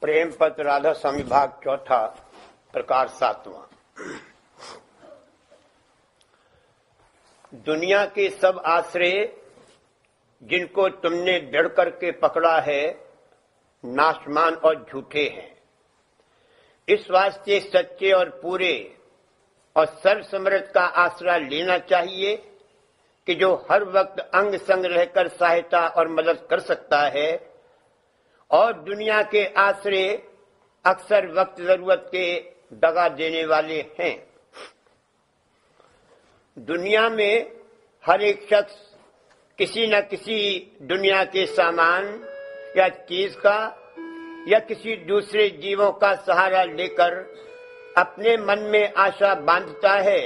प्रेम पत्र राधा स्वामी भाग चौथा प्रकार सातवां। दुनिया के सब आश्रय जिनको तुमने दृढ़ करके पकड़ा है नाशमान और झूठे हैं। इस वास्ते सच्चे और पूरे और सर्वसमर्थ का आसरा लेना चाहिए कि जो हर वक्त अंग संग रहकर सहायता और मदद कर सकता है, और दुनिया के आश्रय अक्सर वक्त जरूरत के दगा देने वाले हैं। दुनिया में हर एक शख्स किसी न किसी दुनिया के सामान या चीज का या किसी दूसरे जीवों का सहारा लेकर अपने मन में आशा बांधता है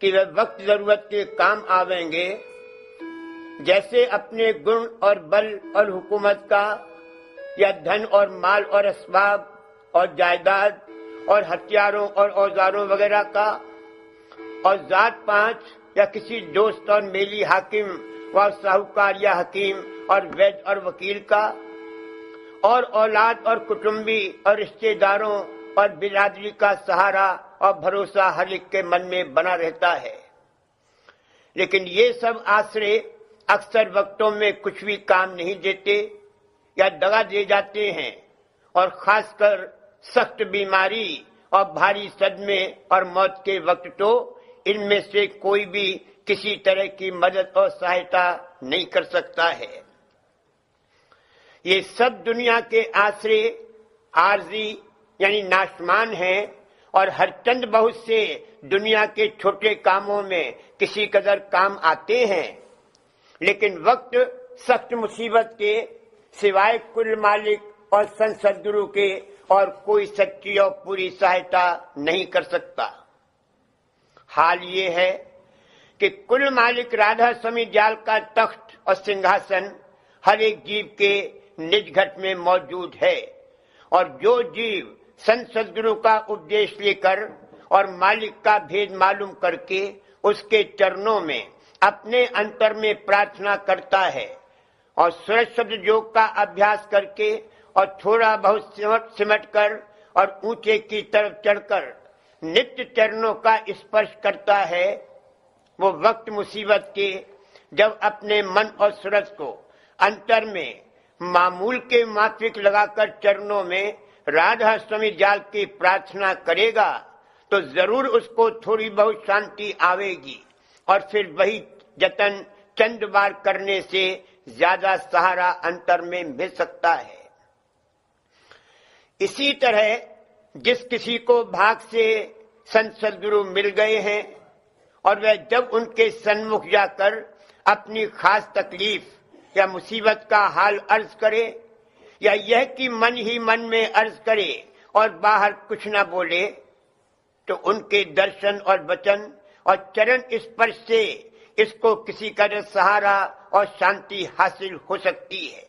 कि वे वक्त जरूरत के काम आवेंगे। जैसे अपने गुण और बल और हुकूमत का या धन और माल और असबाब और जायदाद और हथियारों और औजारों वगैरह का, और जात पांच या किसी दोस्त और मेली हाकिम व साहूकार या हकीम और वैद्य और वकील का, और औलाद और कुटुंबी और रिश्तेदारों और बिरादरी का सहारा और भरोसा हर एक के मन में बना रहता है। लेकिन ये सब आश्रय अक्सर वक्तों में कुछ भी काम नहीं देते या दगा दे जाते हैं, और खासकर सख्त बीमारी और भारी सदमे और मौत के वक्त तो इनमें से कोई भी किसी तरह की मदद और सहायता नहीं कर सकता है। ये सब दुनिया के आश्रय आरजी यानी नाशमान हैं, और हर चंद बहुत से दुनिया के छोटे कामों में किसी कदर काम आते हैं, लेकिन वक्त सख्त मुसीबत के सिवाय कुल मालिक और संत सद्गुरु के और कोई सच्ची और पूरी सहायता नहीं कर सकता। हाल ये है कि कुल मालिक राधा स्वामी दयाल का तख्त और सिंहासन हर एक जीव के निज घट में मौजूद है, और जो जीव संत सद्गुरु का उपदेश लेकर और मालिक का भेद मालूम करके उसके चरणों में अपने अंतर में प्रार्थना करता है और सूरज शब्द योग का अभ्यास करके और थोड़ा बहुत सिमट कर और ऊंचे की तरफ चढ़कर नित्य चरणों का स्पर्श करता है, वो वक्त मुसीबत के जब अपने मन और सूरज को अंतर में मामूल के माफिक लगाकर चरणों में राधा स्वामी दयाल की प्रार्थना करेगा तो जरूर उसको थोड़ी बहुत शांति आवेगी, और फिर वही जतन चंद बार करने से ज्यादा सहारा अंतर में मिल सकता है। इसी तरह जिस किसी को भाग से संत सद्गुरु मिल गए हैं और वह जब उनके सन्मुख जाकर अपनी खास तकलीफ या मुसीबत का हाल अर्ज करे, या यह कि मन ही मन में अर्ज करे और बाहर कुछ न बोले, तो उनके दर्शन और वचन और चरण स्पर्श से इसको किसी कदर सहारा और शांति हासिल हो सकती है।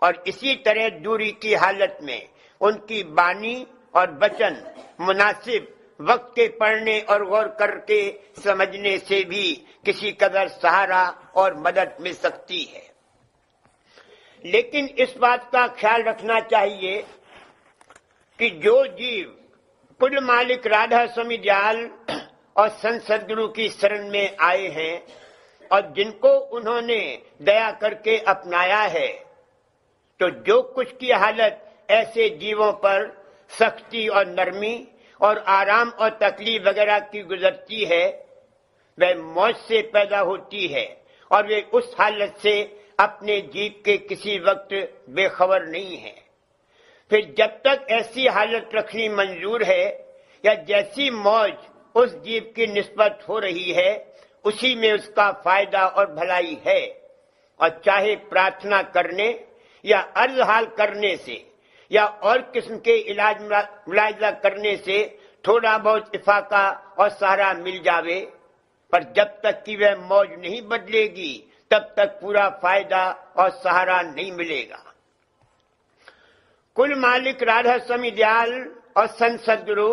और इसी तरह दूरी की हालत में उनकी वाणी और वचन मुनासिब वक्त के पढ़ने और गौर करके समझने से भी किसी कदर सहारा और मदद मिल सकती है। लेकिन इस बात का ख्याल रखना चाहिए कि जो जीव कुल मालिक राधा स्वामी दयाल और संत सद्गुरु की शरण में आए हैं और जिनको उन्होंने दया करके अपनाया है, तो जो कुछ की हालत ऐसे जीवों पर सख्ती और नरमी और आराम और तकलीफ वगैरह की गुजरती है, वह मौज से पैदा होती है, और वे उस हालत से अपने जीव के किसी वक्त बेखबर नहीं है। फिर जब तक ऐसी हालत रखनी मंजूर है या जैसी मौज उस जीव की निस्बत हो रही है उसी में उसका फायदा और भलाई है, और चाहे प्रार्थना करने या अर्ज हाल करने से या और किस्म के इलाज मुलायजा करने से थोड़ा बहुत इफाका और सहारा मिल जावे, पर जब तक कि वह मौज नहीं बदलेगी तब तक पूरा फायदा और सहारा नहीं मिलेगा। कुल मालिक राधा स्वामी दयाल और संत सद्गुरु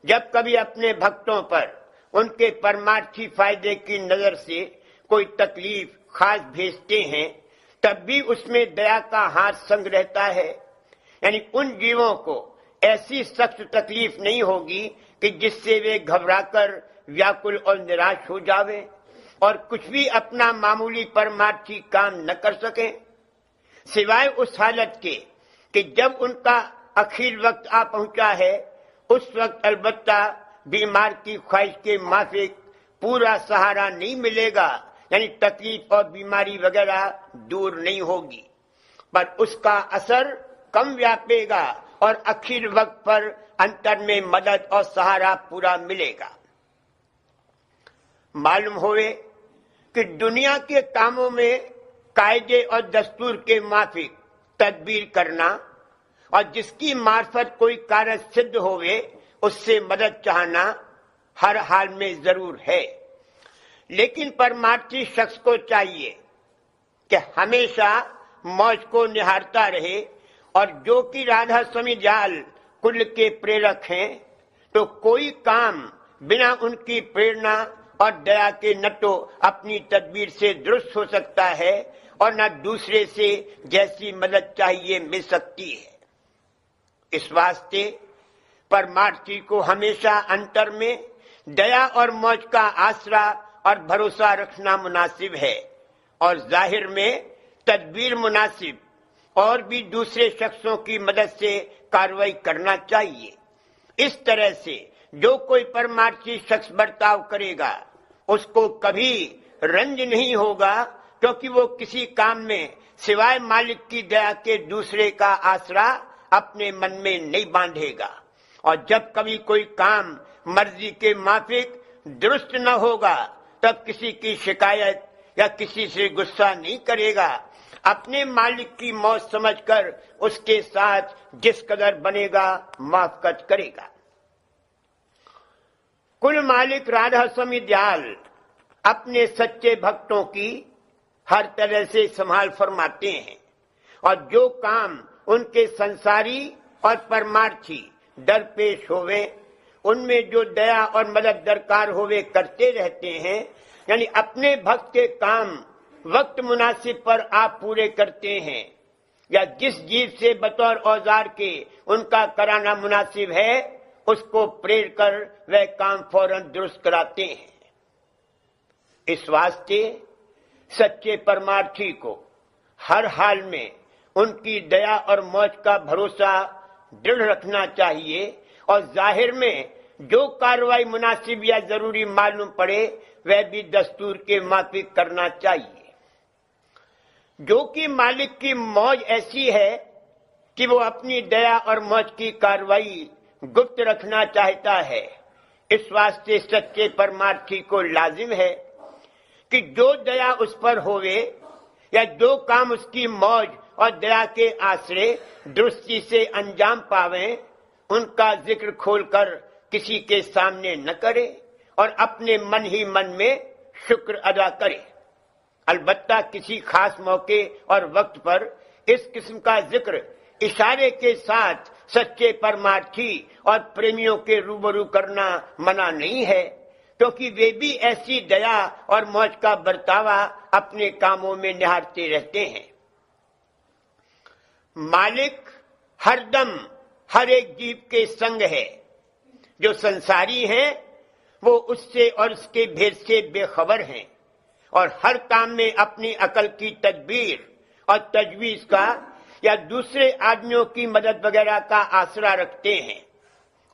जब कभी अपने भक्तों पर उनके परमार्थी फायदे की नजर से कोई तकलीफ खास भेजते हैं, तब भी उसमें दया का हाथ संग रहता है। यानी उन जीवों को ऐसी सख्त तकलीफ नहीं होगी कि जिससे वे घबराकर व्याकुल और निराश हो जावे और कुछ भी अपना मामूली परमार्थी काम न कर सके, सिवाय उस हालत के कि जब उनका आखिर वक्त आ पहुंचा है, उस वक्त अलबत्ता बीमार की ख्वाहिश के माफिक पूरा सहारा नहीं मिलेगा, यानी तकलीफ और बीमारी वगैरह दूर नहीं होगी, पर उसका असर कम व्यापेगा और आखिर वक्त पर अंतर में मदद और सहारा पूरा मिलेगा। मालूम होवे कि दुनिया के कामों में कायदे और दस्तूर के माफिक तदबीर करना और जिसकी मार्फत कोई कार्य सिद्ध होवे उससे मदद चाहना हर हाल में जरूर है, लेकिन परमार्थी शख्स को चाहिए कि हमेशा मौज को निहारता रहे और जो कि राधा स्वामी जाल कुल के प्रेरक हैं, तो कोई काम बिना उनकी प्रेरणा और दया के न तो अपनी तदबीर से दुरुस्त हो सकता है और न दूसरे से जैसी मदद चाहिए मिल सकती है। इस वास्ते परमार्थी को हमेशा अंतर में दया और मौज का आसरा और भरोसा रखना मुनासिब है और जाहिर में तदबीर मुनासिब और भी दूसरे शख्सों की मदद से कार्रवाई करना चाहिए। इस तरह से जो कोई परमार्थी शख्स बर्ताव करेगा उसको कभी रंज नहीं होगा, क्योंकि वो किसी काम में सिवाय मालिक की दया के दूसरे का आसरा अपने मन में नहीं बांधेगा और जब कभी कोई काम मर्जी के माफिक दुरुस्त न होगा तब किसी की शिकायत या किसी से गुस्सा नहीं करेगा, अपने मालिक की मौत समझकर उसके साथ जिस कदर बनेगा माफकत करेगा। कुल मालिक राधा स्वामी दयाल अपने सच्चे भक्तों की हर तरह से संभाल फरमाते हैं और जो काम उनके संसारी और परमार्थी दरपेश होवे उनमें जो दया और मदद दरकार होवे करते रहते हैं, यानी अपने भक्त के काम वक्त मुनासिब पर आप पूरे करते हैं या जिस जीव से बतौर औजार के उनका कराना मुनासिब है उसको प्रेर कर वह काम फौरन दुरुस्त कराते हैं। इस वास्ते सच्चे परमार्थी को हर हाल में उनकी दया और मौज का भरोसा दृढ़ रखना चाहिए और जाहिर में जो कार्रवाई मुनासिब या जरूरी मालूम पड़े वह भी दस्तूर के माफिक करना चाहिए। जो कि मालिक की मौज ऐसी है कि वो अपनी दया और मौज की कार्रवाई गुप्त रखना चाहता है, इस वास्ते सच्चे परमार्थी को लाजिम है कि जो दया उस पर होवे या जो काम उसकी मौज और दया के आश्रय दुरुस्ती से अंजाम पावे उनका जिक्र खोलकर किसी के सामने न करे और अपने मन ही मन में शुक्र अदा करे। अलबत्ता किसी खास मौके और वक्त पर इस किस्म का जिक्र इशारे के साथ सच्चे परमार्थी और प्रेमियों के रूबरू करना मना नहीं है, क्योंकि वे भी ऐसी दया और मौज का बर्तावा अपने कामों में निहारते रहते हैं। मालिक हरदम हर एक जीव के संग है। जो संसारी हैं वो उससे और उसके भेद से बेखबर हैं और हर काम में अपनी अकल की तदबीर और तजवीज का या दूसरे आदमियों की मदद वगैरह का आसरा रखते हैं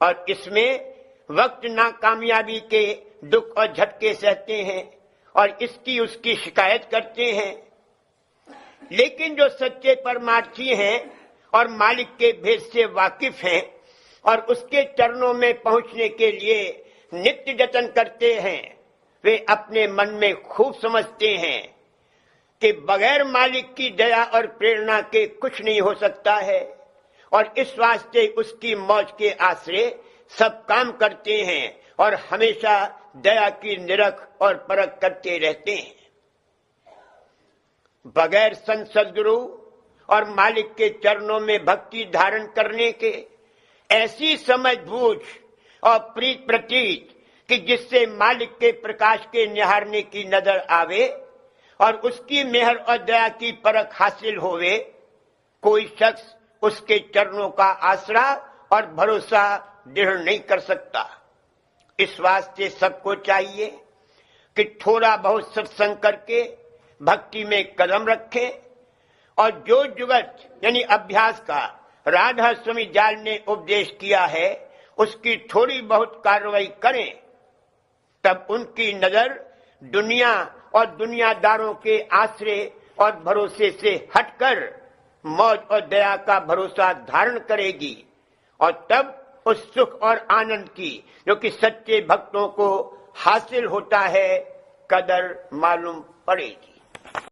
और इसमें वक्त नाकामयाबी के दुख और झटके सहते हैं और इसकी उसकी शिकायत करते हैं। लेकिन जो सच्चे परमार्थी हैं और मालिक के भेद से वाकिफ हैं और उसके चरणों में पहुंचने के लिए नित्य जतन करते हैं, वे अपने मन में खूब समझते हैं कि बगैर मालिक की दया और प्रेरणा के कुछ नहीं हो सकता है और इस वास्ते उसकी मौज के आश्रय सब काम करते हैं और हमेशा दया की निरख और परख करते रहते हैं। बगैर संत सद्गुरु और मालिक के चरणों में भक्ति धारण करने के ऐसी समझबूझ और प्रीत प्रतीत कि जिससे मालिक के प्रकाश के निहारने की नजर आवे और उसकी मेहर और दया की परख हासिल होवे, कोई शख्स उसके चरणों का आसरा और भरोसा दृढ़ नहीं कर सकता। इस वास्ते सबको चाहिए कि थोड़ा बहुत सत्संग करके भक्ति में कदम रखें और जो जुगत यानी अभ्यास का राधा स्वामी जाल ने उपदेश किया है उसकी थोड़ी बहुत कार्रवाई करें, तब उनकी नजर दुनिया और दुनियादारों के आश्रय और भरोसे से हटकर मौज और दया का भरोसा धारण करेगी और तब उस सुख और आनंद की जो कि सच्चे भक्तों को हासिल होता है कदर मालूम पड़ेगी।